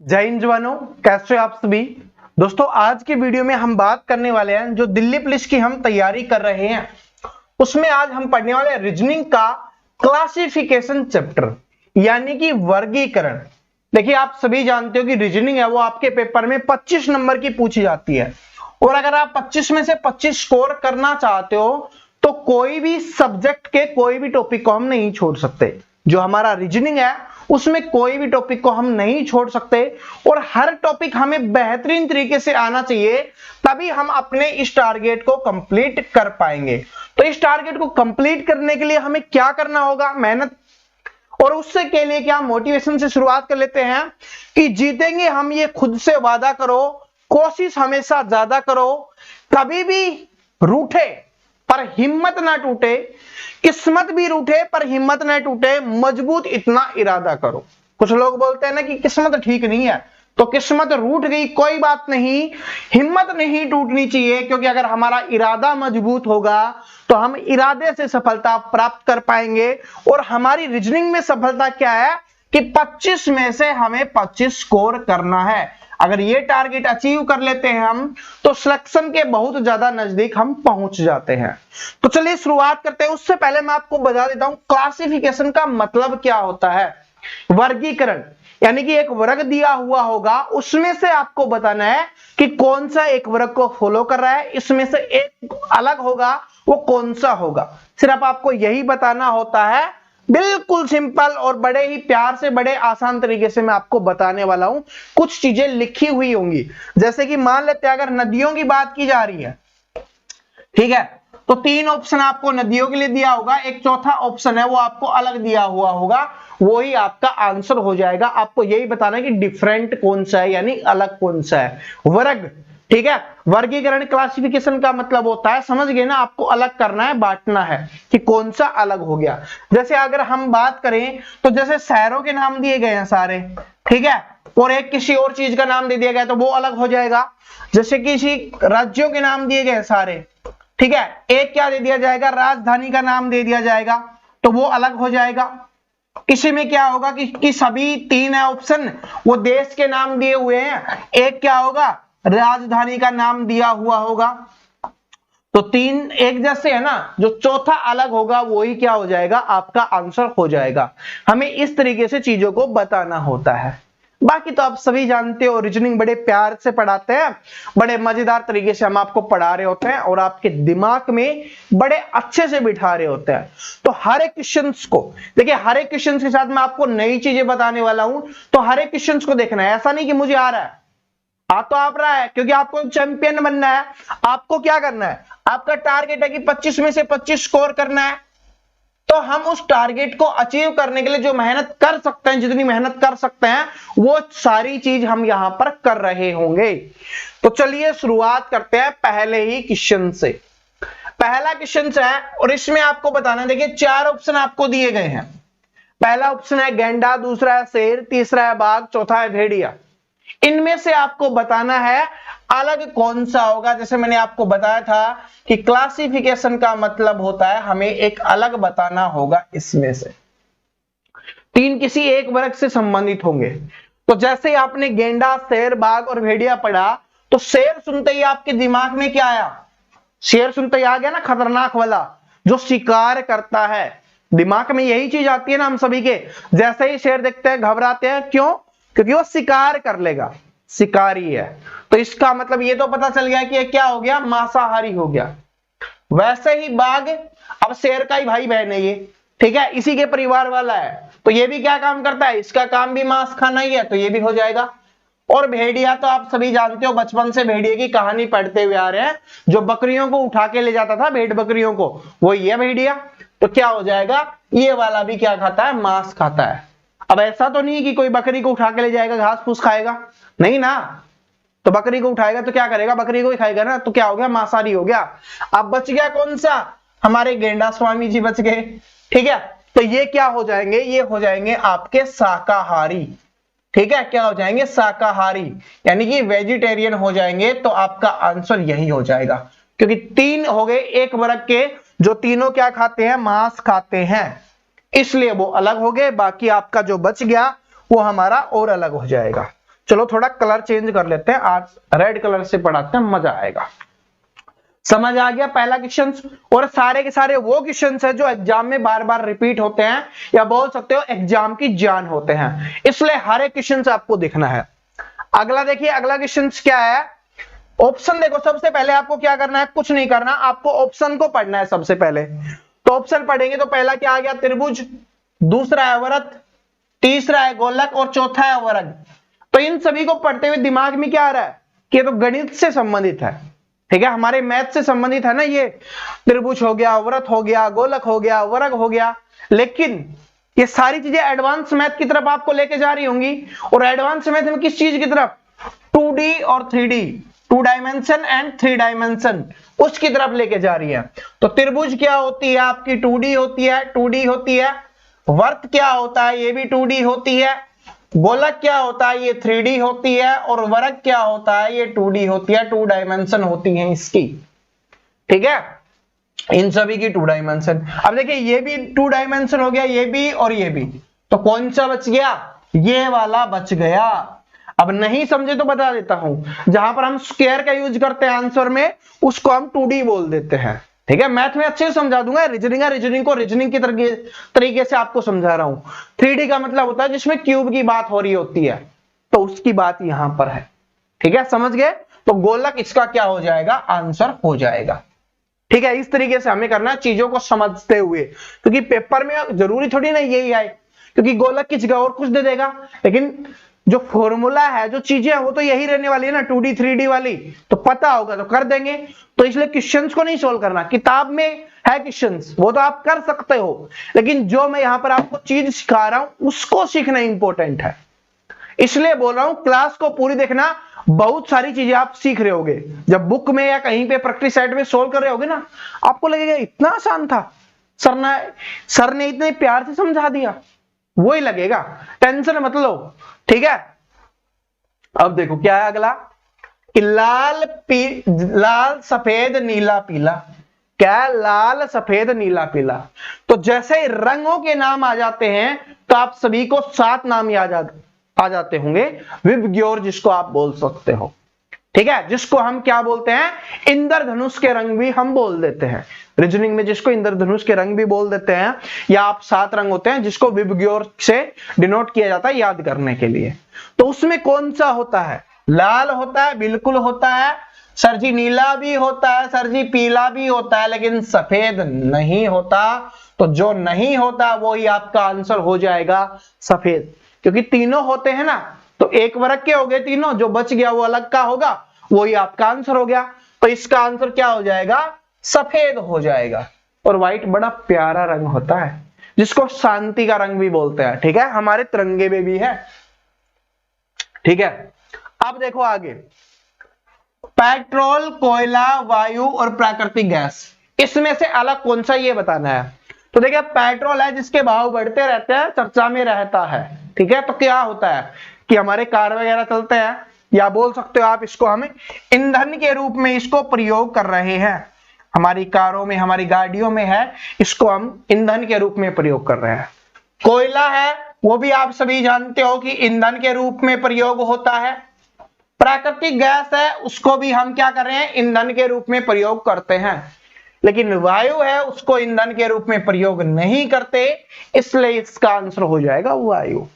जय हिंद जवानों, कैसे हो आप सभी। दोस्तों आज के वीडियो में हम बात करने वाले हैं जो दिल्ली पुलिस की हम तैयारी कर रहे हैं उसमें आज हम पढ़ने वाले रीजनिंग का क्लासिफिकेशन चैप्टर यानी कि वर्गीकरण। देखिए आप सभी जानते हो कि रीजनिंग है वो आपके पेपर में 25 नंबर की पूछी जाती है और अगर आप 25 में से 25 स्कोर करना चाहते हो तो कोई भी सब्जेक्ट के कोई भी टॉपिक को हम नहीं छोड़ सकते। जो हमारा रीजनिंग है उसमें कोई भी टॉपिक को हम नहीं छोड़ सकते और हर टॉपिक हमें बेहतरीन तरीके से आना चाहिए, तभी हम अपने इस टारगेट को कंप्लीट कर पाएंगे। तो इस टारगेट को कंप्लीट करने के लिए हमें क्या करना होगा, मेहनत। और उससे के लिए क्या मोटिवेशन से शुरुआत कर लेते हैं कि जीतेंगे हम, ये खुद से वादा करो, कोशिश हमेशा ज्यादा करो, कभी भी रूठे पर हिम्मत ना टूटे, किस्मत भी रूठे पर हिम्मत ना टूटे, मजबूत इतना इरादा करो। कुछ लोग बोलते हैं ना कि किस्मत ठीक नहीं है, तो किस्मत रूठ गई कोई बात नहीं, हिम्मत नहीं टूटनी चाहिए, क्योंकि अगर हमारा इरादा मजबूत होगा तो हम इरादे से सफलता प्राप्त कर पाएंगे। और हमारी रीजनिंग में सफलता क्या है कि 25 में से हमें 25 स्कोर करना है। अगर ये टारगेट अचीव कर लेते हैं हम तो सिलेक्शन के बहुत ज्यादा नजदीक हम पहुंच जाते हैं। तो चलिए शुरुआत करते हैं। उससे पहले मैं आपको बता देता हूं क्लासिफिकेशन का मतलब क्या होता है। वर्गीकरण यानी कि एक वर्ग दिया हुआ होगा, उसमें से आपको बताना है कि कौन सा एक वर्ग को फॉलो कर रहा है, इसमें से एक अलग होगा वो कौन सा होगा। सिर्फ आपको यही बताना होता है। बिल्कुल सिंपल और बड़े ही प्यार से बड़े आसान तरीके से मैं आपको बताने वाला हूं। कुछ चीजें लिखी हुई होंगी, जैसे कि मान लेते हैं अगर नदियों की बात की जा रही है, ठीक है, तो 3 ऑप्शन आपको नदियों के लिए दिया होगा, एक चौथा ऑप्शन है वो आपको अलग दिया हुआ होगा, वही आपका आंसर हो जाएगा। आपको यही बताना है कि डिफरेंट कौन सा है यानी अलग कौन सा है। वर्ग, ठीक है, वर्गीकरण क्लासिफिकेशन का मतलब होता है, समझ गए ना, आपको अलग करना है, बांटना है कि कौन सा अलग हो गया। जैसे अगर हम बात करें तो जैसे शहरों के नाम दिए गए हैं सारे, ठीक है, और एक किसी और चीज का नाम दे दिया गया तो वो अलग हो जाएगा। जैसे किसी राज्यों के नाम दिए गए सारे, ठीक है, एक क्या दे दिया जाएगा, राजधानी का नाम दे दिया जाएगा तो वो अलग हो जाएगा। किसी में क्या होगा कि सभी 3 है ऑप्शन, वो देश के नाम दिए हुए हैं, एक क्या होगा, राजधानी का नाम दिया हुआ होगा, तो 3 एक जैसे है ना, जो चौथा अलग होगा वही क्या हो जाएगा, आपका आंसर हो जाएगा। हमें इस तरीके से चीजों को बताना होता है। बाकी तो आप सभी जानते हो रीजनिंग बड़े प्यार से पढ़ाते हैं, बड़े मजेदार तरीके से हम आपको पढ़ा रहे होते हैं और आपके दिमाग में बड़े अच्छे से बिठा रहे होते हैं। तो हर एक क्वेश्चन को देखिए, हर एक क्वेश्चन के साथ मैं आपको नई चीजें बताने वाला हूं, तो हर एक क्वेश्चन को देखना है। ऐसा नहीं कि मुझे आ रहा है, आ तो आप रहा है, क्योंकि आपको चैंपियन बनना है। आपको क्या करना है, आपका टारगेट है कि 25 में से 25 स्कोर करना है, तो हम उस टारगेट को अचीव करने के लिए जो मेहनत कर सकते हैं, जितनी मेहनत कर सकते हैं वो सारी चीज हम यहां पर कर रहे होंगे। तो चलिए शुरुआत करते हैं पहले ही क्वेश्चन से। पहला क्वेश्चन है और इसमें आपको बताना है, देखिए 4 ऑप्शन आपको दिए गए हैं। पहला ऑप्शन है गेंडा, दूसरा है शेर, तीसरा है बाघ, चौथा है भेड़िया। इनमें से आपको बताना है अलग कौन सा होगा। जैसे मैंने आपको बताया था कि क्लासिफिकेशन का मतलब होता है हमें एक अलग बताना होगा। इसमें से 3 किसी एक वर्ग से संबंधित होंगे। तो जैसे ही आपने गेंडा, शेर, बाघ और भेड़िया पढ़ा तो शेर सुनते ही आपके दिमाग में क्या आया, शेर सुनते ही आ गया ना, खतरनाक वाला जो शिकार करता है। दिमाग में यही चीज आती है ना हम सभी के, जैसे ही शेर देखते हैं घबराते हैं, क्यों, क्योंकि वो शिकार कर लेगा, शिकारी है। तो इसका मतलब ये तो पता चल गया कि ये क्या हो गया, मांसाहारी हो गया। वैसे ही बाघ अब शेर का ही भाई बहन है ये, ठीक है, इसी के परिवार वाला है, तो ये भी क्या काम करता है, इसका काम भी मांस खाना ही है, तो ये भी हो जाएगा। और भेड़िया तो आप सभी जानते हो, बचपन से भेड़िए की कहानी पढ़ते हुए आ रहे हैं, जो बकरियों को उठा के ले जाता था, भेड़ बकरियों को, वो ये भेड़िया। तो क्या हो जाएगा, ये वाला भी क्या खाता है, मांस खाता है। अब ऐसा तो नहीं कि कोई बकरी को उठा के ले जाएगा घास फूस खाएगा, नहीं ना, तो बकरी को उठाएगा तो क्या करेगा, बकरी को ही खाएगा ना, तो क्या हो गया, मांसाहारी हो गया। अब बच गया कौन सा, हमारे गेंडा स्वामी जी बच गए, ठीक है, तो ये क्या हो जाएंगे, ये हो जाएंगे आपके शाकाहारी, ठीक है, क्या हो जाएंगे, शाकाहारी, यानी कि वेजिटेरियन हो जाएंगे। तो आपका आंसर यही हो जाएगा, क्योंकि 3 हो गए एक वर्ग के, जो तीनों क्या खाते हैं, मांस खाते हैं, इसलिए वो अलग हो गए। बाकी आपका जो बच गया वो हमारा और अलग हो जाएगा। चलो थोड़ा कलर चेंज कर लेते हैं, आज रेड कलर से पढ़ाते हैं, मजा आएगा। समझ आ गया पहला क्वेश्चन? और सारे के सारे वो क्वेश्चन है जो एग्जाम में बार बार रिपीट होते हैं, या बोल सकते हो एग्जाम की जान होते हैं, इसलिए हर एक क्वेश्चन आपको देखना है। अगला देखिए, अगला क्वेश्चन क्या है? ऑप्शन देखो, सबसे पहले आपको क्या करना है, कुछ नहीं करना, आपको ऑप्शन को पढ़ना है सबसे पहले। तो ऑप्शन पढ़ेंगे तो पहला क्या आ गया? त्रिभुज, दूसरा है वृत्त, तीसरा है गोलक और चौथा है वर्ग। तो इन सभी को पढ़ते हुए दिमाग में क्या आ रहा है कि ये तो गणित से संबंधित है, ठीक है, हमारे मैथ से संबंधित है ना, ये त्रिभुज हो गया, वृत्त हो गया, गोलक हो गया, वर्ग हो गया। लेकिन ये सारी चीजें एडवांस मैथ की तरफ आपको लेके जा रही होंगी, और एडवांस मैथ में किस चीज की तरफ? 2D और 3D, 2 डायमेंशन एंड 3 डायमेंशन, उसकी तरफ लेके जा रही है। तो त्रिभुज क्या होती है आपकी? 2D होती है, 2D होती है। वृत्त क्या होता है? ये भी 2D होती है। गोलक क्या होता है? ये 3D होती है। और वर्ग क्या होता है? ये 2D होती है, 2 डायमेंशन होती है इसकी, ठीक है, इन सभी की 2 डायमेंशन। अब देखिए ये भी 2 डायमेंशन हो गया, ये भी और ये भी, तो कौन सा बच गया? ये वाला बच गया। अब नहीं समझे तो बता देता हूं, जहां पर हम स्क्वायर का यूज करते हैं आंसर में, उसको हम 2D बोल देते हैं, ठीक है। मैथ में अच्छे से समझा दूंगा, रीजनिंग को रीजनिंग की तरीके से आपको समझा रहा हूं। 3D का मतलब होता है जिसमें क्यूब की बात हो रही होती है, तो उसकी बात यहां पर है, ठीक है, समझ गए? तो गोलक इसका क्या हो जाएगा? आंसर हो जाएगा, ठीक है। इस तरीके से हमें करना है चीजों को समझते हुए, क्योंकि पेपर में जरूरी थोड़ी ना यही आए, क्योंकि गोलक की जगह और कुछ दे देगा, लेकिन जो फॉर्मूला है, जो चीजें हैं, वो तो यही रहने वाली है ना, 2D 3D वाली, तो पता होगा तो कर देंगे। तो इसलिए क्वेश्चंस को नहीं सोल्व करना, किताब में है क्वेश्चंस, वो तो आप कर सकते हो, लेकिन जो मैं यहां पर आपको चीज सिखा रहा हूं उसको सीखना इंपॉर्टेंट है। इसलिए बोल रहा हूं क्लास को पूरी देखना, बहुत सारी चीजें आप सीख रहे होगे। जब बुक में या कहीं पे प्रैक्टिस साइट में सोल्व कर रहे होगे ना, आपको लगेगा इतना आसान था, सर ने इतने प्यार से समझा दिया, वही लगेगा, टेंशन मत लो, ठीक है। अब देखो क्या है अगला, कि लाल सफेद नीला पीला। क्या है? लाल सफेद नीला पीला। तो जैसे ही रंगों के नाम आ जाते हैं तो आप सभी को 7 नाम याद आ जाते होंगे, विबग्योर जिसको आप बोल सकते हो, ठीक है, जिसको हम क्या बोलते हैं? इंद्रधनुष के रंग भी हम बोल देते हैं। रीजनिंग में जिसको इंद्रधनुष के रंग भी बोल देते हैं, या आप 7 रंग होते हैं जिसको विबग्योर से डिनोट किया जाता है याद करने के लिए। तो उसमें कौन सा होता है? लाल होता है, बिल्कुल होता है सर जी, नीला भी होता है सर जी, पीला भी होता है, लेकिन सफेद नहीं होता। तो जो नहीं होता वो ही आपका आंसर हो जाएगा सफेद, क्योंकि तीनों होते हैं ना, तो एक वर्ग के हो गए तीनों, जो बच गया वो अलग का होगा, वही आपका आंसर हो गया। तो इसका आंसर क्या हो जाएगा? सफेद हो जाएगा। और व्हाइट बड़ा प्यारा रंग होता है, जिसको शांति का रंग भी बोलते हैं, ठीक है, हमारे तिरंगे में भी है, ठीक है। अब देखो आगे, पेट्रोल, कोयला, वायु और प्राकृतिक गैस, इसमें से अलग कौन सा ये बताना है। तो देखिए पेट्रोल है जिसके भाव बढ़ते रहते हैं, चर्चा में रहता है, ठीक है। तो क्या होता है कि हमारे कार वगैरह चलते हैं, या बोल सकते हो आप इसको हम ईंधन के रूप में इसको प्रयोग कर रहे हैं, हमारी कारों में, हमारी गाड़ियों में है, इसको हम ईंधन के रूप में प्रयोग कर रहे हैं। कोयला है, वो भी आप सभी जानते हो कि ईंधन के रूप में प्रयोग होता है। प्राकृतिक गैस है, उसको भी हम क्या कर रहे हैं? ईंधन के रूप में प्रयोग करते हैं। लेकिन वायु है, उसको ईंधन के रूप में प्रयोग नहीं करते, इसलिए इसका आंसर हो जाएगा वायु।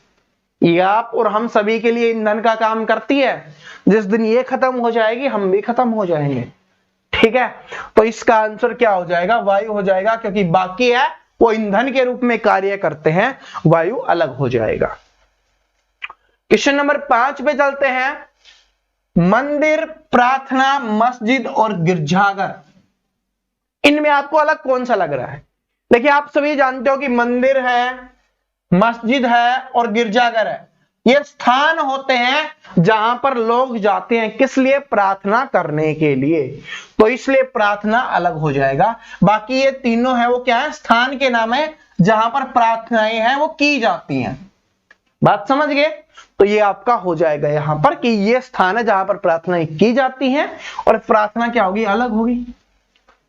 ये आप और हम सभी के लिए ईंधन का काम करती है, जिस दिन ये खत्म हो जाएगी हम भी खत्म हो जाएंगे, ठीक है। तो इसका आंसर क्या हो जाएगा? वायु हो जाएगा, क्योंकि बाकी है वो ईंधन के रूप में कार्य करते हैं, वायु अलग हो जाएगा। क्वेश्चन नंबर 5 पे चलते हैं। मंदिर, प्रार्थना, मस्जिद और गिरजाघर, इनमें आपको अलग कौन सा लग रहा है? देखिए आप सभी जानते हो कि मंदिर है, मस्जिद है और गिरजाघर है, ये स्थान होते हैं जहां पर लोग जाते हैं, किस लिए? प्रार्थना करने के लिए। तो इसलिए प्रार्थना अलग हो जाएगा। बाकी ये तीनों है वो क्या है? स्थान के नाम है जहां पर प्रार्थनाएं हैं वो की जाती हैं। बात समझ गए? तो ये आपका हो जाएगा यहां पर कि ये स्थान है जहां पर प्रार्थनाएं की जाती हैं, और प्रार्थना क्या होगी? अलग होगी।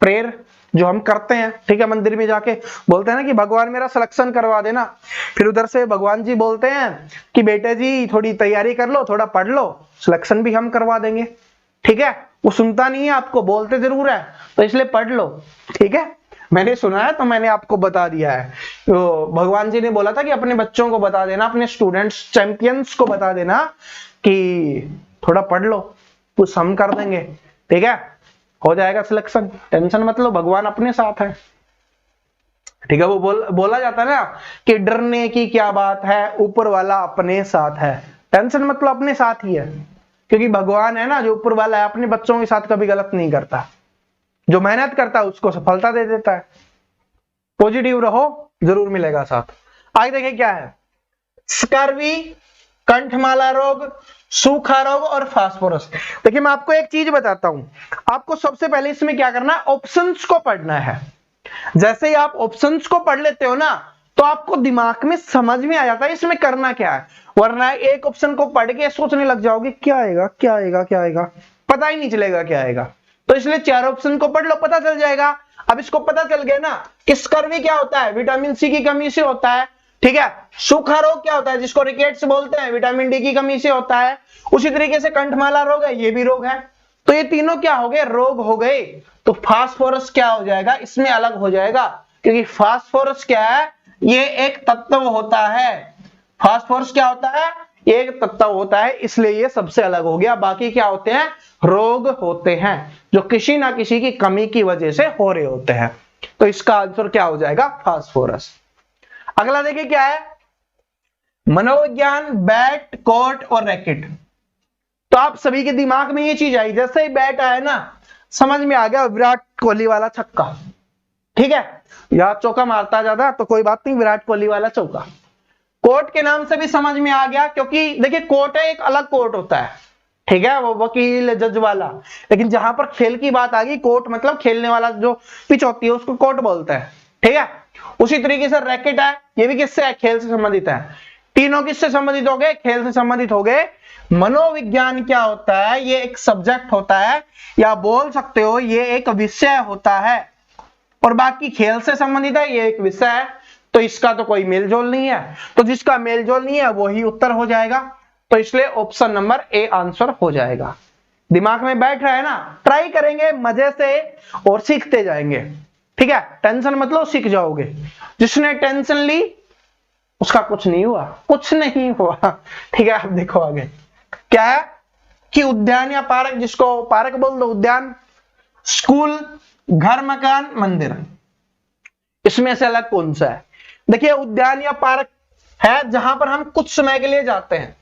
प्रेयर जो हम करते हैं, ठीक है, मंदिर में जाके बोलते हैं ना कि भगवान मेरा सिलेक्शन करवा देना, फिर उधर से भगवान जी बोलते हैं कि बेटे जी थोड़ी तैयारी कर लो, थोड़ा पढ़ लो, सिलेक्शन भी हम करवा देंगे, ठीक है। वो सुनता नहीं है आपको, बोलते जरूर है, तो इसलिए पढ़ लो, ठीक है। मैंने सुना है तो मैंने आपको बता दिया है। तो भगवान जी ने बोला था कि अपने बच्चों को बता देना, अपने स्टूडेंट्स चैंपियंस को बता देना कि थोड़ा पढ़ लो, कुछ हम कर देंगे, ठीक है, हो जाएगा सिलेक्शन, टेंशन मत लो, भगवान अपने साथ है, ठीक है। वो बोला जाता है ना कि डरने की क्या बात है, ऊपर वाला अपने साथ है, टेंशन मत लो, अपने साथ ही है, क्योंकि भगवान है ना जो ऊपर वाला है, अपने बच्चों के साथ कभी गलत नहीं करता, जो मेहनत करता है उसको सफलता दे देता है। पॉजिटिव रहो, जरूर मिलेगा साथ। आगे देखिए क्या है, स्कर्वी, कंठमाला रोग, सूखा रोग और फास्फोरस। देखिए मैं आपको एक चीज बताता हूं, आपको सबसे पहले इसमें क्या करना है, ऑप्शंस को पढ़ना है। जैसे ही आप ऑप्शंस को पढ़ लेते हो ना, तो आपको दिमाग में समझ में आ जाता है इसमें करना क्या है, वरना एक ऑप्शन को पढ़ के सोचने लग जाओगे क्या आएगा क्या आएगा क्या आएगा, पता ही नहीं चलेगा क्या आएगा। तो इसलिए 4 ऑप्शन को पढ़ लो, पता चल जाएगा। अब इसको पता चल गया ना कि स्कर्वी क्या होता है, विटामिन सी की कमी से होता है, ठीक है। सूखा रोग क्या होता है, जिसको रिकेट्स बोलते हैं, विटामिन डी की कमी से होता है। उसी तरीके से कंठमाला रोग है, ये भी रोग है। तो ये तीनों क्या हो गए, रोग हो गए। तो फास्फोरस क्या हो जाएगा, इसमें अलग हो जाएगा, क्योंकि फास्फोरस क्या है, ये एक तत्व होता है। फास्फोरस क्या होता है, एक तत्व होता है, इसलिए ये सबसे अलग हो गया। बाकी क्या होते हैं, रोग होते हैं, जो किसी ना किसी की कमी की वजह से हो रहे होते हैं। तो इसका आंसर क्या हो जाएगा, फास्फोरस। अगला देखिए क्या है, मनोविज्ञान, बैट, कोर्ट और रैकेट। तो आप सभी के दिमाग में ये चीज आई, जैसे ही बैट आया ना, समझ में आ गया विराट कोहली वाला छक्का, ठीक है, या चौका मारता ज्यादा तो कोई बात नहीं, विराट कोहली वाला चौका। कोर्ट के नाम से भी समझ में आ गया, क्योंकि देखिए कोर्ट है, एक अलग कोर्ट होता है, ठीक है, वो वकील जज वाला। लेकिन जहां पर खेल की बात आ गई, कोर्ट मतलब खेलने वाला जो पिच होती है उसको कोर्ट बोलते हैं, ठीक है। उसी तरीके से रैकेट है, ये भी किससे है, खेल से संबंधित है। तीनों किससे संबंधित हो गए, खेल से संबंधित हो गए। मनोविज्ञान क्या होता है, ये एक सब्जेक्ट होता है, या बोल सकते हो ये एक विषय होता है, और बाकी खेल से संबंधित है, ये एक विषय है। तो इसका तो कोई मेलजोल नहीं है, तो जिसका मेलजोल नहीं है वही उत्तर हो जाएगा। तो इसलिए ऑप्शन नंबर ए आंसर हो जाएगा। दिमाग में बैठ रहा है ना, ट्राई करेंगे मजे से और सीखते जाएंगे, ठीक है, टेंशन मतलब सीख जाओगे। जिसने टेंशन ली उसका कुछ नहीं हुआ, कुछ नहीं हुआ, ठीक है। आप देखो आगे क्या है कि उद्यान या पार्क, जिसको पार्क बोल दो, उद्यान, स्कूल, घर, मकान, मंदिर, इसमें से अलग कौन सा है। देखिए उद्यान या पार्क है जहां पर हम कुछ समय के लिए जाते हैं,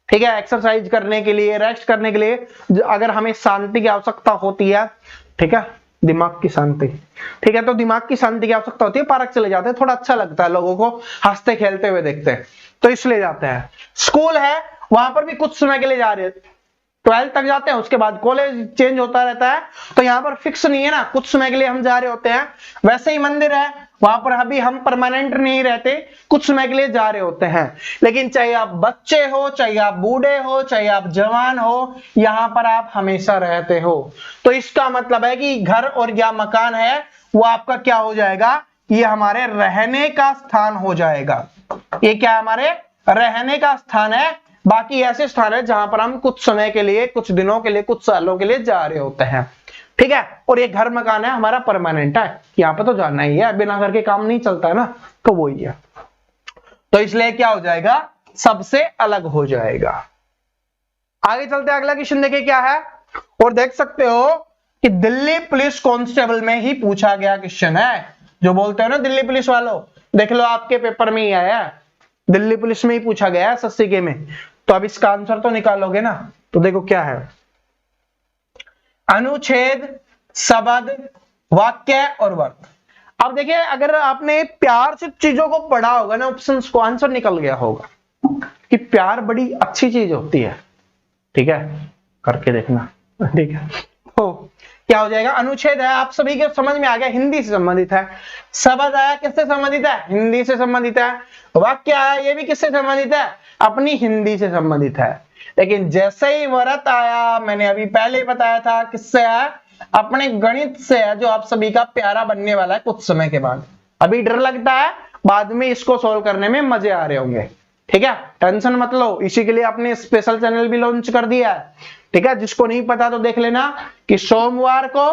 ठीक है, एक्सरसाइज करने के लिए, रेस्ट करने के लिए, अगर हमें शांति की आवश्यकता होती है, ठीक है, दिमाग की शांति, ठीक है, तो दिमाग की शांति की आवश्यकता होती है, पार्क चले जाते हैं, थोड़ा अच्छा लगता है, लोगों को हंसते खेलते हुए देखते हैं, तो इसलिए जाते हैं। स्कूल है, वहां पर भी कुछ समय के लिए जा रहे हैं, 12th तक जाते हैं, उसके बाद कॉलेज चेंज होता रहता है, तो यहाँ पर फिक्स नहीं है ना, कुछ समय के लिए हम जा रहे होते हैं। वैसे ही मंदिर है, वहां पर अभी हम परमानेंट नहीं रहते, कुछ समय के लिए जा रहे होते हैं। लेकिन चाहे आप बच्चे हो, चाहे आप बूढ़े हो, चाहे आप जवान हो, यहाँ पर आप हमेशा रहते हो। तो इसका मतलब है कि घर और या मकान है वो आपका क्या हो जाएगा, ये हमारे रहने का स्थान हो जाएगा। ये क्या हमारे रहने का स्थान है। बाकी ऐसे स्थान है जहां पर हम कुछ समय के लिए, कुछ दिनों के लिए, कुछ सालों के लिए जा रहे होते हैं, ठीक है। और ये घर मकान है हमारा परमानेंट है, यहाँ पे तो जाना ही है, बिना घर के काम नहीं चलता है ना, तो वो ही है। तो इसलिए क्या हो जाएगा, सबसे अलग हो जाएगा। आगे चलते हैं, अगला क्वेश्चन देखिए क्या है, और देख सकते हो कि दिल्ली पुलिस कांस्टेबल में ही पूछा गया क्वेश्चन है। जो बोलते हो ना दिल्ली पुलिस वालों, देख लो आपके पेपर में ही आया है, दिल्ली पुलिस में ही पूछा गया है SSC के में। तो अब इसका आंसर तो निकालोगे ना, तो देखो क्या है, अनुच्छेद, शब्द, वाक्य और वर्ग। अब देखिए अगर आपने प्यार से चीजों को पढ़ा होगा ना, ऑप्शंस को, आंसर निकल गया होगा कि प्यार बड़ी अच्छी चीज होती है, ठीक है, करके देखना, ठीक है। तो क्या हो जाएगा, अनुच्छेद है, आप सभी के समझ में आ गया, हिंदी से संबंधित है। शब्द आया, किससे संबंधित है, हिंदी से संबंधित है। वाक्य आया, ये भी किससे संबंधित है, अपनी हिंदी से संबंधित है। लेकिन जैसे ही व्रत आया, मैंने अभी पहले बताया था, किससे है, अपने गणित से है जो आप सभी का प्यारा बनने वाला है कुछ समय के बाद। अभी डर लगता है, बाद में इसको सोल्व करने में मजे आ रहे होंगे। ठीक है, टेंशन मत लो, इसी के लिए आपने स्पेशल चैनल भी लॉन्च कर दिया है। ठीक है, जिसको नहीं पता तो देख लेना कि सोमवार को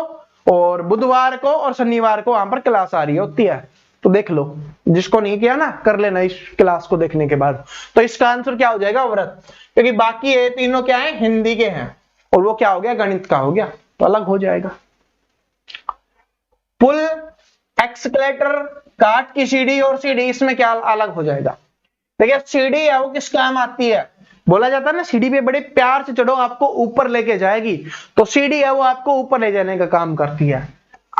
और बुधवार को और शनिवार को वहां पर क्लास आ रही होती है, तो देख लो। जिसको नहीं किया ना, कर लेना इस क्लास को देखने के बाद। तो इसका आंसर क्या हो जाएगा? व्रत, क्योंकि बाकी ये तीनों क्या है? हिंदी के हैं, और वो क्या हो गया? गणित का हो गया, तो अलग हो जाएगा। पुल, एक्सकलेटर, काट की सीढ़ी और सीढ़ी, इसमें क्या अलग हो जाएगा? देखिए सीढ़ी है वो किस काम आती है? बोला जाता है ना सीढ़ी पे बड़े प्यार से चढ़ो, आपको ऊपर लेके जाएगी। तो सीढ़ी है वो आपको ऊपर ले जाने का काम करती है।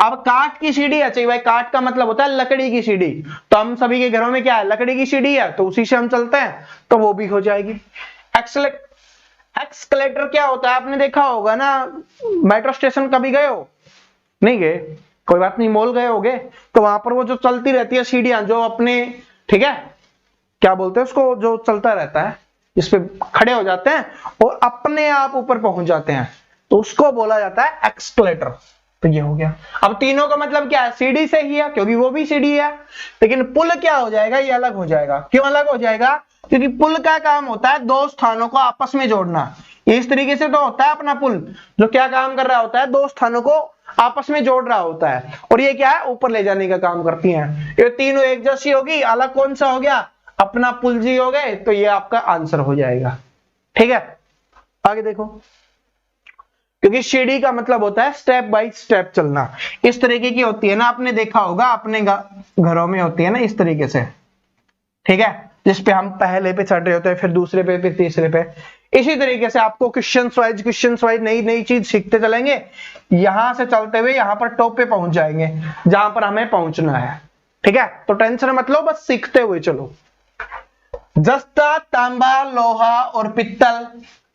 अब काठ की सीढ़ी है, चाहिए भाई, काठ का मतलब होता है लकड़ी की सीढ़ी। तो हम सभी के घरों में क्या है? लकड़ी की सीढ़ी है, तो उसी से हम चलते हैं, तो वो भी हो जाएगी। एक्सकलेटर क्या होता है? आपने देखा होगा ना, मेट्रो स्टेशन कभी गए हो? नहीं गए, कोई बात नहीं, मॉल गए होगे, तो वहां पर वो जो चलती रहती है सीढ़ियां, जो अपने, ठीक है, क्या बोलते हैं उसको, जो चलता रहता है, इस पे खड़े हो जाते हैं और अपने आप ऊपर पहुंच जाते हैं, तो उसको बोला जाता है एक्सकलेटर। तो ये हो गया। अब तीनों का मतलब क्या है? सीढ़ी से ही है, क्योंकि वो भी सीढ़ी है। लेकिन पुल क्या हो जाएगा? ये अलग हो जाएगा। क्यों अलग हो जाएगा? क्योंकि पुल का काम होता है दो स्थानों को आपस में जोड़ना। इस तरीके से तो होता है अपना पुल, जो क्या काम कर रहा होता है? दो स्थानों को आपस में जोड़ रहा होता है। और ये क्या है? ऊपर ले जाने का काम करती हैं। ये तीनों एक जैसी होगी, अलग कौन सा हो गया? अपना पुल जी हो गए, तो ये आपका आंसर हो जाएगा। ठीक है, आगे देखो, क्योंकि सीढ़ी का मतलब होता है स्टेप बाय स्टेप चलना। इस तरीके की होती है ना, आपने देखा होगा अपने घरों में होती है ना, इस तरीके से। ठीक है, जिसपे हम पहले पे चढ़ रहे होते हैं, फिर दूसरे पे, फिर तीसरे पे। इसी तरीके से आपको क्वेश्चन वाइज नई नई चीज सीखते चलेंगे, यहां से चलते हुए यहां पर टॉप पे पहुंच जाएंगे, जहां पर हमें पहुंचना है। ठीक है, तो टेंशन मत लो, बस सीखते हुए चलो। जस्ता, तांबा, लोहा और पित्तल।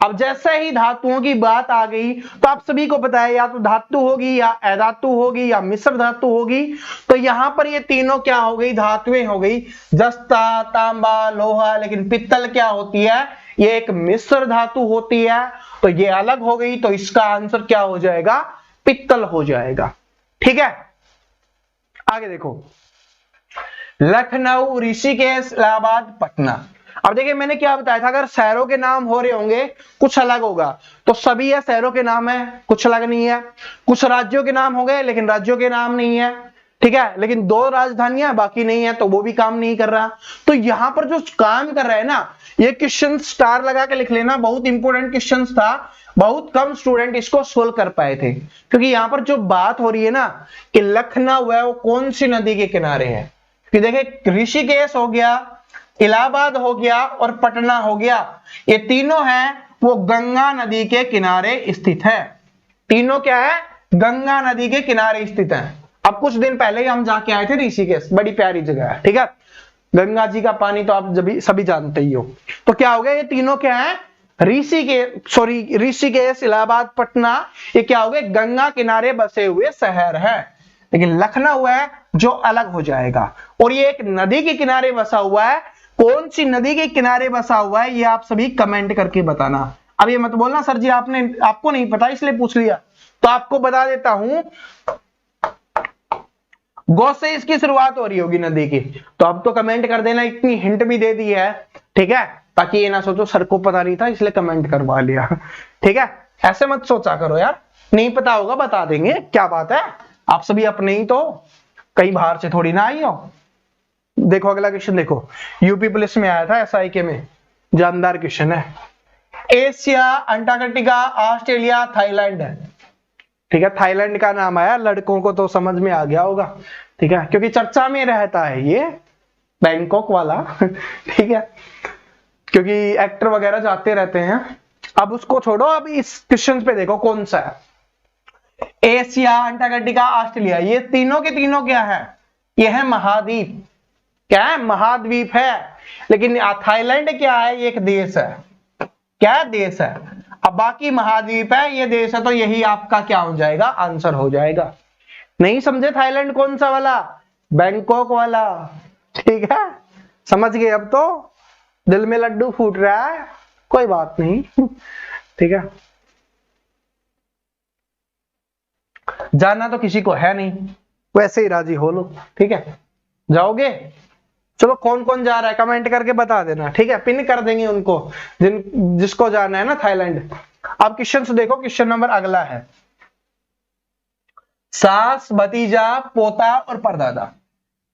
अब जैसे ही धातुओं की बात आ गई, तो आप सभी को पता है या तो धातु होगी, या अधातु होगी, या मिश्र धातु होगी। तो यहां पर ये तीनों क्या हो गई? धातुएं हो गई, जस्ता, तांबा, लोहा। लेकिन पित्तल क्या होती है? ये एक मिश्र धातु होती है, तो ये अलग हो गई। तो इसका आंसर क्या हो जाएगा? पित्तल हो जाएगा। ठीक है, आगे देखो, लखनऊ, ऋषिकेश, इलाहाबाद, पटना। अब देखिए मैंने क्या बताया था, अगर शहरों के नाम हो रहे होंगे कुछ अलग होगा, तो सभी है शहरों के नाम है, कुछ अलग नहीं है। कुछ राज्यों के नाम हो गए, लेकिन राज्यों के नाम नहीं है। ठीक है, लेकिन दो राजधानियां बाकी नहीं है, तो वो भी काम नहीं कर रहा। तो यहां पर जो काम कर रहा है ना, ये क्वेश्चन स्टार लगा के लिख लेना, बहुत इंपॉर्टेंट क्वेश्चन था। बहुत कम स्टूडेंट इसको सोल्व कर पाए थे, क्योंकि यहां पर जो बात हो रही है ना कि लखनऊ है वो कौन सी नदी के किनारे है। कि देखे, ऋषिकेश हो गया, इलाहाबाद हो गया और पटना हो गया, ये तीनों हैं वो गंगा नदी के किनारे स्थित है। तीनों क्या है? गंगा नदी के किनारे स्थित है। अब कुछ दिन पहले ही हम जाके आए थे ऋषिकेश, बड़ी प्यारी जगह है। ठीक है, गंगा जी का पानी तो आप सभी जानते ही हो। तो क्या हो गया? ये तीनों क्या है? ऋषिकेश, इलाहाबाद, पटना, ये क्या हो गए? गंगा किनारे बसे हुए शहर है। लेकिन लखनऊ है जो अलग हो जाएगा, और ये एक नदी के किनारे बसा हुआ है। कौन सी नदी के किनारे बसा हुआ है, ये आप सभी कमेंट करके बताना। अब ये मत बोलना सर जी आपको नहीं पता इसलिए पूछ लिया, तो आपको बता देता हूं, गौ से इसकी शुरुआत हो रही होगी नदी की। तो अब तो कमेंट कर देना, इतनी हिंट भी दे दी है। ठीक है, ताकि ये ना सोचो सर को पता नहीं था इसलिए कमेंट करवा लिया। ठीक है, ऐसे मत सोचा करो यार, नहीं पता होगा बता देंगे, क्या बात है। आप सभी अपने ही तो, कहीं बाहर से थोड़ी ना आई हो। देखो अगला क्वेश्चन देखो, यूपी पुलिस में आया था एसआई के में, जानदार क्वेश्चन है। एशिया, अंटार्कटिका, ऑस्ट्रेलिया, थाईलैंड है। ठीक है, थाईलैंड का नाम आया, लड़कों को तो समझ में आ गया होगा। ठीक है, क्योंकि चर्चा में रहता है ये बैंकॉक वाला। ठीक है, क्योंकि एक्टर वगैरह जाते रहते हैं। अब उसको छोड़ो, अब इस क्वेश्चन पे देखो कौन सा है। एशिया, अंटार्कटिका, ऑस्ट्रेलिया, ये तीनों के तीनों क्या है? ये है महाद्वीप। क्या है? महाद्वीप है। लेकिन थाईलैंड क्या है? ये एक देश है। क्या है? देश है। अब बाकी महाद्वीप है, ये देश है, तो यही आपका क्या हो जाएगा? आंसर हो जाएगा। नहीं समझे थाईलैंड कौन सा वाला? बैंकॉक वाला। ठीक है, समझ गए अब तो? दिल में लड्डू फूट रहा है, कोई बात नहीं। ठीक है, जाना तो किसी को है नहीं, वैसे ही राजी हो लो, ठीक है। जाओगे? चलो कौन कौन जा रहा है कमेंट करके बता देना, ठीक है, पिन कर देंगे उनको जिसको जाना है ना थाईलैंड। अब क्वेश्चन से देखो, क्वेश्चन नंबर अगला है, सास, भतीजा, पोता और परदादा।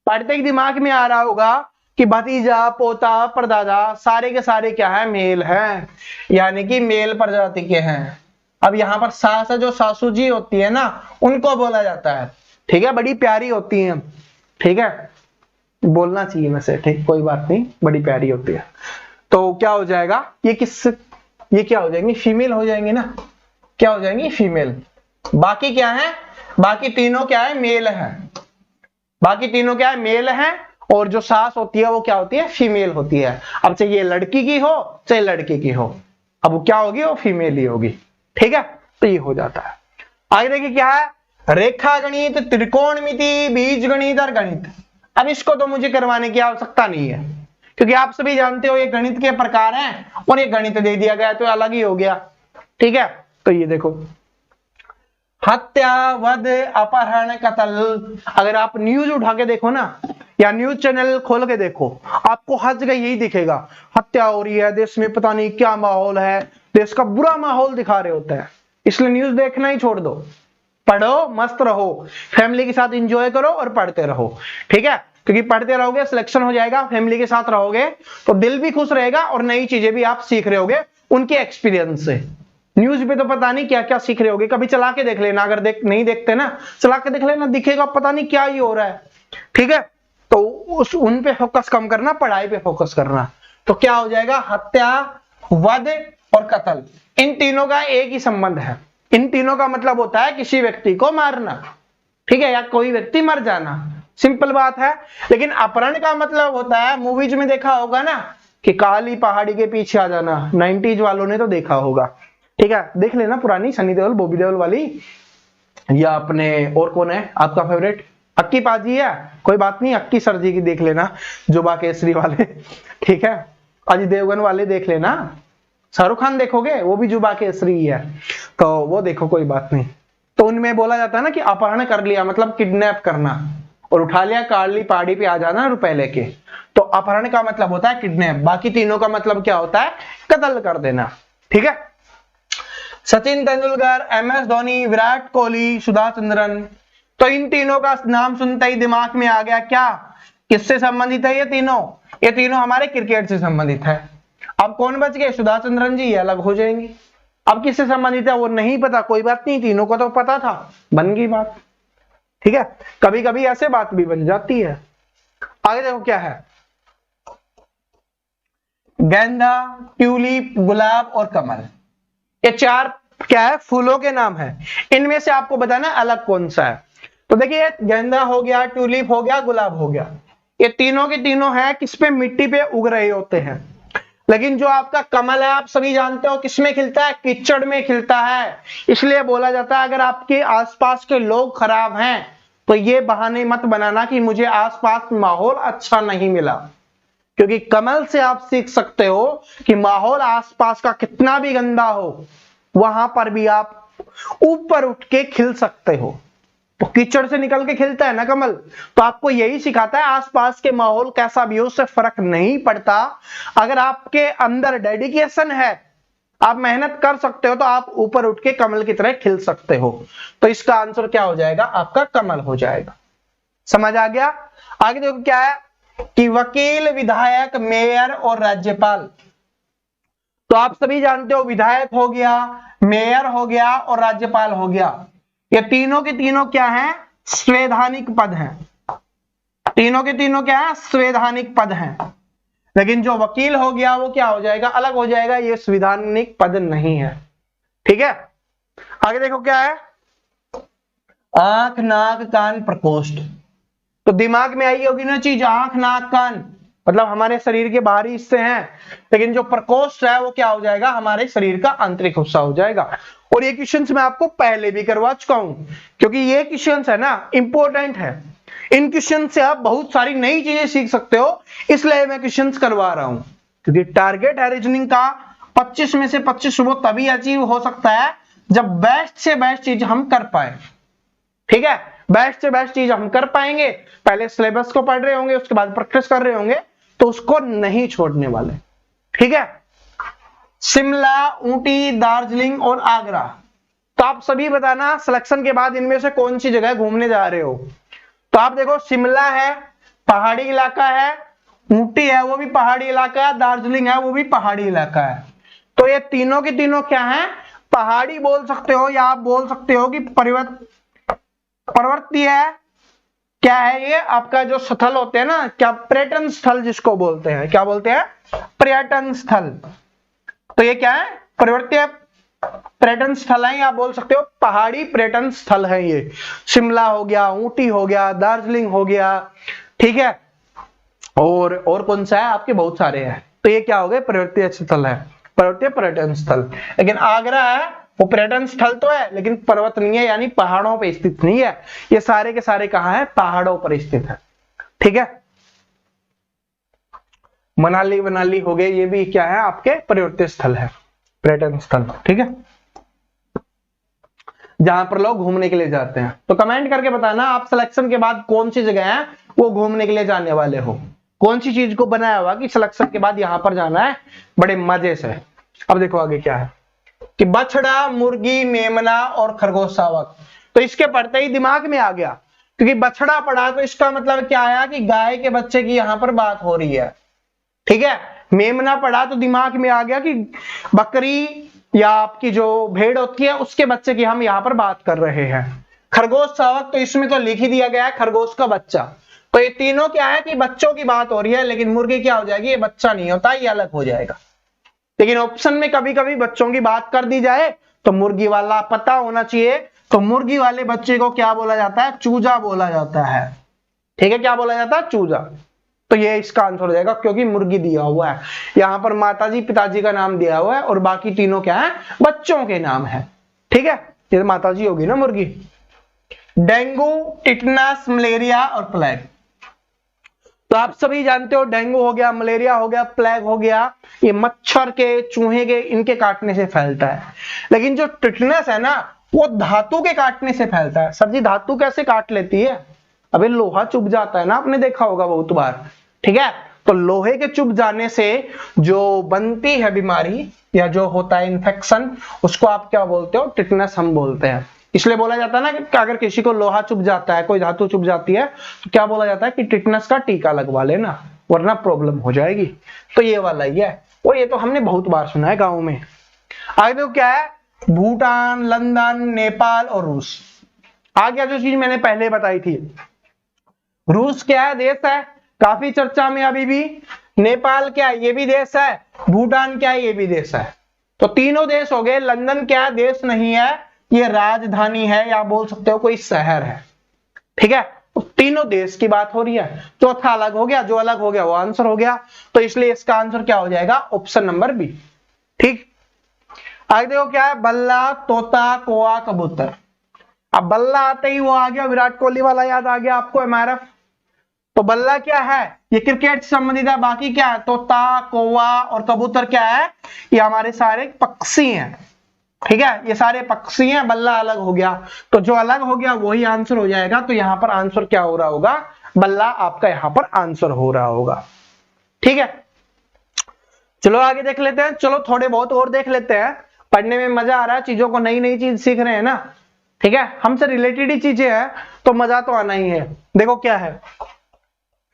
पढ़ते ही दिमाग में आ रहा होगा कि भतीजा, पोता, परदादा सारे के सारे क्या है, मेल हैं, यानी कि मेल प्रजाति के हैं। अब यहाँ पर सास है, जो सासू जी होती है ना, उनको बोला जाता है, ठीक है, बड़ी प्यारी होती है, ठीक है, बोलना चाहिए वैसे, ठीक, कोई बात नहीं, बड़ी प्यारी होती है। तो क्या हो जाएगा, ये क्या हो जाएंगी, फीमेल हो जाएंगी ना, क्या हो जाएंगी, फीमेल। बाकी क्या है, बाकी तीनों क्या है, मेल है, बाकी तीनों क्या है, मेल है, और जो सास होती है वो क्या होती है, फीमेल होती है। अब चाहे ये लड़की की हो चाहे लड़के की हो, अब वो क्या होगी, वो फीमेल ही होगी, ठीक है। तो ये हो जाता है। आगे देखिए क्या है, रेखा गणित, त्रिकोणमिति, बीज गणित और गणित। अब इसको तो मुझे करवाने की आवश्यकता नहीं है, क्योंकि आप सभी जानते हो ये गणित के प्रकार हैं, और ये गणित दे दिया गया तो अलग ही हो गया, ठीक है। तो ये देखो, हत्या, वध, अपहरण, कत्ल। अगर आप न्यूज उठा के देखो ना, या न्यूज चैनल खोल के देखो, आपको हर जगह यही दिखेगा, हत्या हो रही है, देश में पता नहीं क्या माहौल है, देश का बुरा माहौल दिखा रहे होते हैं। इसलिए न्यूज देखना ही छोड़ दो, पढ़ो, मस्त रहो, फैमिली के साथ एंजॉय करो और पढ़ते रहो, ठीक है, क्योंकि पढ़ते रहोगे सिलेक्शन हो जाएगा, फैमिली के साथ रहोगे तो दिल भी खुश रहेगा और नई चीजें भी आप सीख रहे होगे उनके एक्सपीरियंस से। न्यूज पे तो पता नहीं क्या क्या सीख रहे होगे, कभी चला के देख लेना, अगर नहीं देखते ना, चला के देख लेना, दिखेगा पता नहीं क्या ही हो रहा है, ठीक है। तो उन पे फोकस कम करना, पढ़ाई पे फोकस करना। तो क्या हो जाएगा, हत्या, वध और कत्ल, इन तीनों का एक ही संबंध है। इन तीनों का मतलब होता है किसी व्यक्ति को मारना, ठीक है, या कोई व्यक्ति मर जाना, सिंपल बात है। लेकिन अपहरण का मतलब होता है, मूवीज में देखा होगा ना कि काली पहाड़ी के पीछे आ जाना, 90s वालों ने तो देखा होगा, ठीक है, देख लेना, पुरानी सनी देओल, बॉबी देओल वाली, या अपने और कौन है आपका फेवरेट, अक्की पाजी है, कोई बात नहीं, अक्की सर जी की देख लेना, जुबा केसरी वाले, ठीक है, अजय देवगन वाले देख लेना, शाहरुख खान देखोगे वो भी जुबा केसरी है, तो वो देखो, कोई बात नहीं। तो उनमें बोला जाता है ना कि अपहरण कर लिया मतलब किडनैप करना, और उठा लिया काली पहाड़ी पे आ जाना रुपए लेके, तो अपहरण का मतलब होता है किडनैप। बाकी तीनों का मतलब क्या होता है, कत्ल कर देना, ठीक है। सचिन तेंदुलकर, MS धोनी, विराट कोहली, सुधा चंद्रन, तो इन तीनों का नाम सुनते ही दिमाग में आ गया क्या, किससे संबंधित है ये तीनों हमारे क्रिकेट से संबंधित है। अब कौन बच गए, सुधा चंद्रन जी, ये अलग हो जाएंगे। अब किससे संबंधित है वो नहीं पता, कोई बात नहीं, तीनों को तो पता था, बन गई बात, ठीक है। कभी कभी ऐसे बात भी बन जाती है। आगे देखो क्या है, गेंदा, ट्यूलिप, गुलाब और कमल, ये चार क्या है, फूलों के नाम है। इनमें से आपको बताना अलग कौन सा है। तो देखिए, गेंदा हो गया, ट्यूलिप हो गया, गुलाब हो गया, ये तीनों के तीनों है किस पे, मिट्टी पे उग रहे होते हैं। लेकिन जो आपका कमल है, आप सभी जानते हो किसमें खिलता है, कीचड़ में खिलता है। इसलिए बोला जाता है अगर आपके आसपास के लोग खराब हैं तो ये बहाने मत बनाना कि मुझे आसपास माहौल अच्छा नहीं मिला, क्योंकि कमल से आप सीख सकते हो कि माहौल आसपास का कितना भी गंदा हो, वहां पर भी आप ऊपर उठ के खिल सकते हो। तो कीचड़ से निकल के खिलता है ना कमल, तो आपको यही सिखाता है आसपास के माहौल कैसा भी हो उससे फर्क नहीं पड़ता। अगर आपके अंदर डेडिकेशन है, आप मेहनत कर सकते हो, तो आप ऊपर उठ के कमल की तरह खिल सकते हो। तो इसका आंसर क्या हो जाएगा, आपका कमल हो जाएगा। समझ आ गया। आगे देखो क्या है कि वकील, विधायक, मेयर और राज्यपाल। तो आप सभी जानते हो विधायक हो गया, मेयर हो गया और राज्यपाल हो गया, ये तीनों के तीनों क्या हैं, संवैधानिक पद हैं। तीनों के तीनों क्या है, संवैधानिक पद हैं। लेकिन जो वकील हो गया वो क्या हो जाएगा, अलग हो जाएगा, ये संवैधानिक पद नहीं है, ठीक है। आगे देखो क्या है, आंख, नाक, कान, प्रकोष्ठ। तो दिमाग में आई होगी ना चीज, आंख, नाक, कान मतलब हमारे शरीर के बाहरी हिस्से हैं, लेकिन जो प्रकोष्ठ है वो क्या हो जाएगा, हमारे शरीर का आंतरिक हिस्सा हो जाएगा। और ये क्वेश्चंस मैं आपको पहले भी करवा चुका हूं, क्योंकि ये क्वेश्चंस है ना इंपॉर्टेंट है, इन क्वेश्चन से आप बहुत सारी नई चीजें सीख सकते हो, इसलिए मैं क्वेश्चंस करवा रहा हूं। क्योंकि टारगेट है रीजनिंग का 25 में से 25 वो तभी अचीव हो सकता है जब बेस्ट से बेस्ट चीज हम कर पाए। ठीक है, बेस्ट से बेस्ट चीज हम कर पाएंगे, पहले सिलेबस को पढ़ रहे होंगे, उसके बाद प्रैक्टिस कर रहे होंगे, तो उसको नहीं छोड़ने वाले। ठीक है, शिमला, ऊटी, दार्जिलिंग और आगरा। तो आप सभी बताना सिलेक्शन के बाद इनमें से कौन सी जगह घूमने जा रहे हो। तो आप देखो, शिमला है पहाड़ी इलाका है, ऊटी है वो भी पहाड़ी इलाका है, दार्जिलिंग है वो भी पहाड़ी इलाका है। तो ये तीनों के तीनों क्या है, पहाड़ी बोल सकते हो, या आप बोल सकते हो कि पर्वतीय है। क्या है ये आपका जो स्थल होते हैं ना, क्या पर्यटन स्थल जिसको बोलते हैं, क्या बोलते हैं, पर्यटन स्थल। तो ये क्या है, पर्वतीय पर्यटन स्थल है, या बोल सकते हो पहाड़ी पर्यटन स्थल है ये। शिमला हो गया, ऊटी हो गया, दार्जिलिंग हो गया, ठीक है, और कौन सा है आपके, बहुत सारे हैं। तो ये क्या हो गए, पर्वतीय स्थल है, पर्वतीय पर्यटन स्थल। लेकिन आगरा है वो पर्यटन स्थल तो है लेकिन पर्वत नहीं है, यानी पहाड़ों पे स्थित नहीं है। ये सारे के सारे कहां है, पहाड़ों पर स्थित है। ठीक है, मनाली हो गए, ये भी क्या है आपके पर्वतीय स्थल है, पर्यटन स्थल। ठीक है, जहां पर लोग घूमने के लिए जाते हैं। तो कमेंट करके बताना आप सिलेक्शन के बाद कौन सी जगह है वो घूमने के लिए जाने वाले हो, कौन सी चीज को बनाया हुआ कि सिलेक्शन के बाद यहां पर जाना है बड़े मजे से। अब देखो आगे क्या है कि बछड़ा, मुर्गी, मेमना और खरगोश शावक। तो इसके पढ़ते ही दिमाग में आ गया, क्योंकि बछड़ा पढ़ा तो इसका मतलब क्या आया कि गाय के बच्चे की यहां पर बात हो रही है। ठीक है, मेमना पढ़ा तो दिमाग में आ गया कि बकरी या आपकी जो भेड़ होती है उसके बच्चे की हम यहां पर बात कर रहे हैं। खरगोश शावक, तो इसमें तो लिख ही दिया गया है खरगोश का बच्चा। तो ये तीनों क्या है कि बच्चों की बात हो रही है, लेकिन मुर्गी क्या हो जाएगी, ये बच्चा नहीं होता, ये अलग हो जाएगा। लेकिन ऑप्शन में कभी कभी बच्चों की बात कर दी जाए तो मुर्गी वाला पता होना चाहिए। तो मुर्गी वाले बच्चे को क्या बोला जाता है, चूजा बोला जाता है। ठीक है, क्या बोला जाता है, चूजा। तो ये इसका आंसर हो जाएगा, क्योंकि मुर्गी दिया हुआ है यहां पर, माताजी पिताजी का नाम दिया हुआ है और बाकी तीनों क्या है, बच्चों के नाम है। ठीक है, ये माताजी होगी ना मुर्गी। डेंगू, टिटनस, मलेरिया और प्लेग। तो आप सभी जानते हो डेंगू हो गया, मलेरिया हो गया, प्लेग हो गया, ये मच्छर के, चूहे के, इनके काटने से फैलता है। लेकिन जो टिटनस है ना वो धातु के काटने से फैलता है। सर जी धातु कैसे काट लेती है, अबे लोहा चुभ जाता है ना, आपने देखा होगा बहुत बार। ठीक है, तो लोहे के चुभ जाने से जो बनती है बीमारी या जो होता है इन्फेक्शन, उसको आप क्या बोलते हो, टिटनस हम बोलते हैं। इसलिए बोला जाता है ना कि अगर किसी को लोहा चुभ जाता है, कोई धातु चुभ जाती है, तो क्या बोला जाता है कि टिटनस का टीका लगवा लेना वरना प्रॉब्लम हो जाएगी। तो ये वाला ही है, और ये तो हमने बहुत बार सुना है गाँव में। आगे देखो क्या है, भूटान, लंदन, नेपाल और रूस। आ गया जो चीज मैंने पहले बताई थी। रूस क्या है, देश है, काफी चर्चा में अभी भी। नेपाल क्या है, ये भी देश है। भूटान क्या है, ये भी देश है। तो तीनों देश हो गए। लंदन क्या है, देश नहीं है, ये राजधानी है, या बोल सकते हो कोई शहर है। ठीक है, तो तीनों देश की बात हो रही है। चौथा अलग हो गया, जो अलग हो गया वो आंसर हो गया। तो इसलिए इसका आंसर क्या हो जाएगा, ऑप्शन नंबर बी। ठीक, आगे देखो क्या है, बल्ला, तोता, कौवा, कबूतर। अब बल्ला आते ही वो आ गया, विराट कोहली वाला याद आ गया आपको, एमआरएफ। तो बल्ला क्या है, ये क्रिकेट से संबंधित है। बाकी क्या है, तोता, कौवा और कबूतर क्या है, ये हमारे सारे पक्षी हैं। ठीक है, ये सारे पक्षी हैं, बल्ला अलग हो गया। तो जो अलग हो गया वही आंसर हो जाएगा। तो यहां पर आंसर क्या हो रहा होगा, बल्ला आपका यहां पर आंसर हो रहा होगा। ठीक है, चलो आगे देख लेते हैं। चलो थोड़े बहुत और देख लेते हैं, पढ़ने में मजा आ रहा है, चीजों को नई नई चीज सीख रहे हैं ना। ठीक है, हमसे रिलेटेड ही चीजें हैं तो मजा तो आना ही है। देखो क्या है,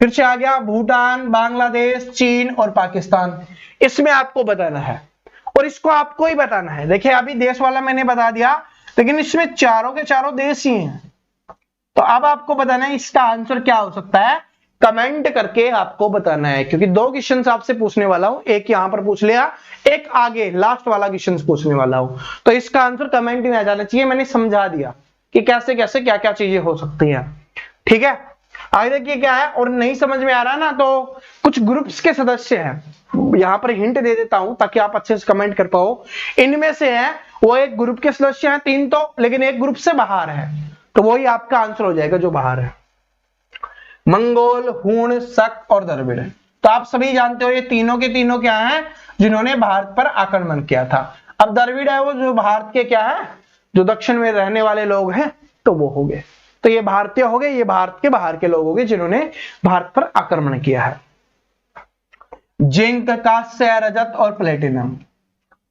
फिर से आ गया भूटान, बांग्लादेश, चीन और पाकिस्तान। इसमें आपको बताना है और इसको आपको ही बताना है। देखिए अभी देश वाला मैंने बता दिया, लेकिन इसमें चारों के चारों देश ही हैं। तो अब आपको बताना है इसका आंसर क्या हो सकता है, कमेंट करके आपको बताना है। क्योंकि दो क्वेश्चन आपसे पूछने वाला हूं, एक यहां पर पूछ लिया, एक आगे लास्ट वाला क्वेश्चन पूछने वाला हूं। तो इसका आंसर कमेंट में आ जाना चाहिए। मैंने समझा दिया कि कैसे कैसे क्या क्या चीजें हो सकती हैं। ठीक है, आगे देखिए क्या है, और नहीं समझ में आ रहा ना तो कुछ ग्रुप्स के सदस्य हैं, यहां पर हिंट दे देता हूं ताकि आप अच्छे से कमेंट कर पाओ। इनमें से है वो एक ग्रुप के सदस्य हैं, तीन तो, लेकिन एक ग्रुप से बाहर है, तो वही आपका आंसर हो जाएगा जो बाहर है। मंगोल, हूण, शक और द्रविड़। तो आप सभी जानते हो ये तीनों के तीनों क्या हैं, जिन्होंने भारत पर आक्रमण किया था। अब द्रविड़ है वो जो भारत के क्या है, जो दक्षिण में रहने वाले लोग हैं, तो वो हो गए। तो ये भारतीय हो गए, ये भारत के बाहर के लोग हो गए जिन्होंने भारत पर आक्रमण किया है। जिंक, कांस्य, रजत और प्लेटिनम।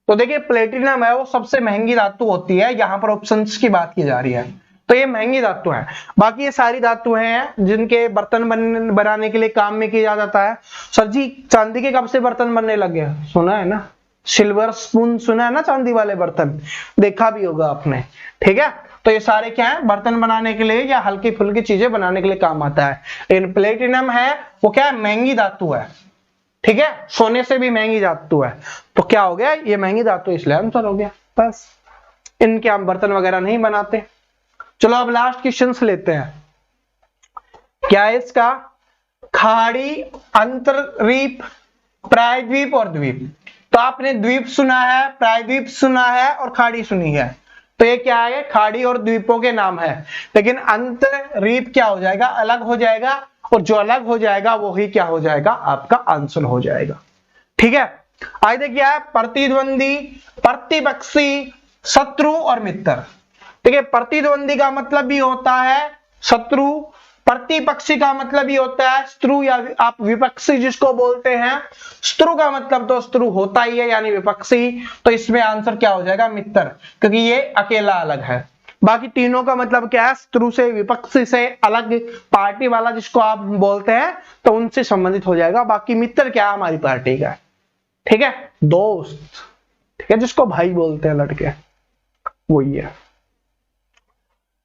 तो देखिए प्लेटिनम है वो सबसे महंगी धातु होती है, यहां पर ऑप्शंस की बात की जा रही है, तो ये महंगी धातु है। बाकी ये सारी धातुएं हैं जिनके बर्तन बनाने के लिए काम में किया जाता है। सर जी चांदी के कब से बर्तन बनने लग गए? सुना है ना, सिल्वर स्पून सुना है ना, चांदी वाले बर्तन देखा भी होगा आपने, ठीक है। तो ये सारे क्या है, बर्तन बनाने के लिए या हल्की फुल्की चीजें बनाने के लिए काम आता है। लेकिन प्लेटिनम है वो क्या है, महंगी धातु है, ठीक है, सोने से भी महंगी धातु है। तो क्या हो गया, ये महंगी धातु इसलिए आंसर हो गया। बस इनके हम बर्तन वगैरह नहीं बनाते। चलो अब लास्ट क्वेश्चन लेते हैं। क्या है इसका? खाड़ी, अंतरद्वीप, प्रायद्वीप और द्वीप। तो आपने द्वीप सुना है, प्रायद्वीप सुना है और खाड़ी सुनी है, तो ये क्या है, खाड़ी और द्वीपों के नाम है। लेकिन अंतरद्वीप क्या हो जाएगा, अलग हो जाएगा, और जो अलग हो जाएगा वो ही क्या हो जाएगा, आपका आंसर हो जाएगा, ठीक है। आगे क्या है, प्रतिद्वंदी, प्रतिपक्षी, शत्रु और मित्र। ठीक है, प्रतिद्वंदी का मतलब भी होता है शत्रु, प्रतिपक्षी का मतलब ही होता है शत्रु या आप विपक्षी जिसको बोलते हैं। शत्रु का मतलब तो शत्रु होता ही है यानी विपक्षी, तो इसमें आंसर क्या हो जाएगा, मित्र, क्योंकि ये अकेला अलग है। बाकी तीनों का मतलब क्या है, शत्रु से, विपक्षी से अलग पार्टी वाला जिसको आप बोलते हैं तो उनसे संबंधित हो जाएगा। बाकी मित्र क्या है, हमारी पार्टी का, ठीक है, दोस्त, ठीक है, जिसको भाई बोलते हैं लड़के, वही है।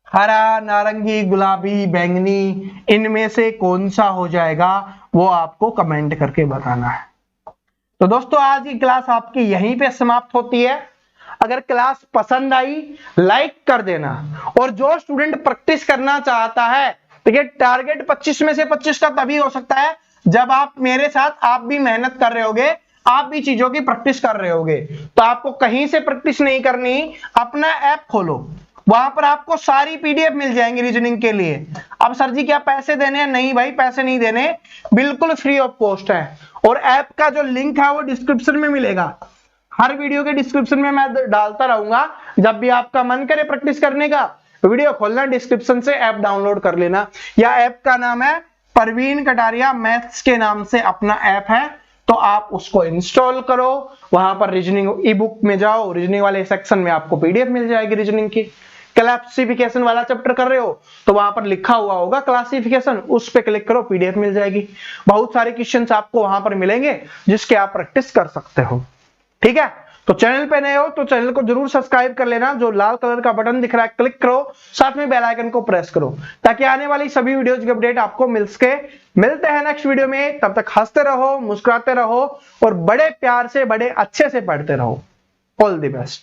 हरा, नारंगी, गुलाबी, बैंगनी, इनमें से कौन सा हो जाएगा वो आपको कमेंट करके बताना है। तो दोस्तों आज की क्लास आपकी यहीं पे समाप्त होती है। अगर क्लास पसंद आई लाइक कर देना, और जो स्टूडेंट प्रैक्टिस करना चाहता है, देखिए टारगेट 25 में से 25 का तभी हो सकता है जब आप मेरे साथ आप भी मेहनत कर रहे होगे, आप भी चीजों की प्रैक्टिस कर रहे होगे। तो आपको कहीं से प्रैक्टिस नहीं करनी, अपना ऐप खोलो, वहां पर आपको सारी पीडीएफ मिल जाएंगी रीजनिंग के लिए। अब सर जी क्या पैसे देने हैं? नहीं भाई पैसे नहीं देने, बिल्कुल फ्री ऑफ कॉस्ट है। और ऐप का जो लिंक है वो डिस्क्रिप्शन में मिलेगा, हर वीडियो के डिस्क्रिप्शन में मैं डालता रहूंगा। जब भी आपका मन करे प्रैक्टिस करने का, वीडियो खोलना, डिस्क्रिप्शन से ऐप डाउनलोड कर लेना। या ऐप का नाम है परवीन कटारिया मैथ्स के नाम से अपना ऐप है, तो आप उसको इंस्टॉल करो। वहां पर रीजनिंग ई बुक में जाओ, रीजनिंग वाले सेक्शन में आपको पीडीएफ मिल जाएगी रीजनिंग की। क्लासिफिकेशन वाला चैप्टर कर रहे हो तो वहां पर लिखा हुआ होगा क्लासिफिकेशन, उस पे क्लिक करो, पीडीएफ मिल जाएगी। बहुत सारे क्वेश्चंस आपको वहां पर मिलेंगे जिसके आप प्रैक्टिस कर सकते हो, ठीक है। तो चैनल पे नए हो तो चैनल को जरूर सब्सक्राइब कर लेना, जो लाल कलर का बटन दिख रहा है क्लिक करो, साथ में बेल आइकन को प्रेस करो, ताकि आने वाली सभी वीडियोज की अपडेट आपको मिल सके। मिलते हैं नेक्स्ट वीडियो में, तब तक हंसते रहो, मुस्कुराते रहो और बड़े प्यार से, बड़े अच्छे से पढ़ते रहो। All the best.